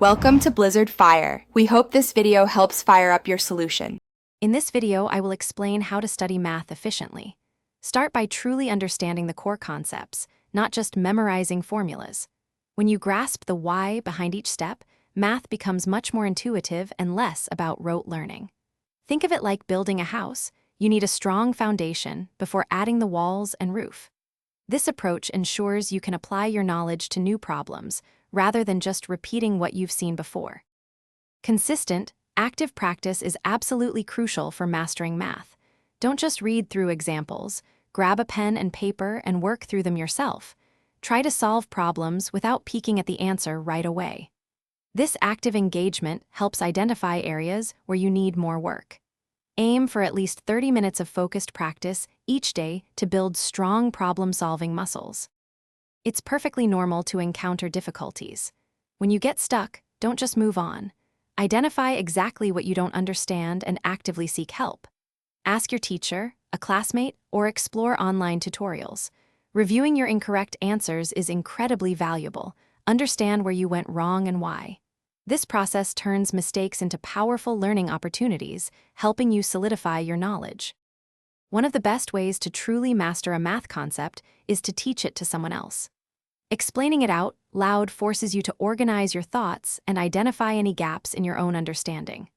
Welcome to Blizzard Fire. We hope this video helps fire up your solution. In this video, I will explain how to study math efficiently. Start by truly understanding the core concepts, not just memorizing formulas. When you grasp the why behind each step, math becomes much more intuitive and less about rote learning. Think of it like building a house. You need a strong foundation before adding the walls and roof. This approach ensures you can apply your knowledge to new problems, rather than just repeating what you've seen before. Consistent, active practice is absolutely crucial for mastering math. Don't just read through examples, grab a pen and paper and work through them yourself. Try to solve problems without peeking at the answer right away. This active engagement helps identify areas where you need more work. Aim for at least 30 minutes of focused practice each day to build strong problem-solving muscles. It's perfectly normal to encounter difficulties. When you get stuck, don't just move on. Identify exactly what you don't understand and actively seek help. Ask your teacher, a classmate, or explore online tutorials. Reviewing your incorrect answers is incredibly valuable. Understand where you went wrong and why. This process turns mistakes into powerful learning opportunities, helping you solidify your knowledge. One of the best ways to truly master a math concept is to teach it to someone else. Explaining it out loud forces you to organize your thoughts and identify any gaps in your own understanding.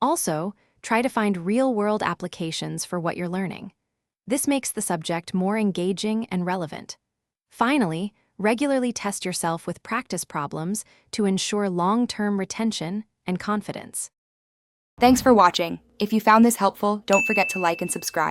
Also, try to find real-world applications for what you're learning. This makes the subject more engaging and relevant. Finally, regularly test yourself with practice problems to ensure long-term retention and confidence. Thanks for watching. If you found this helpful, don't forget to like and subscribe.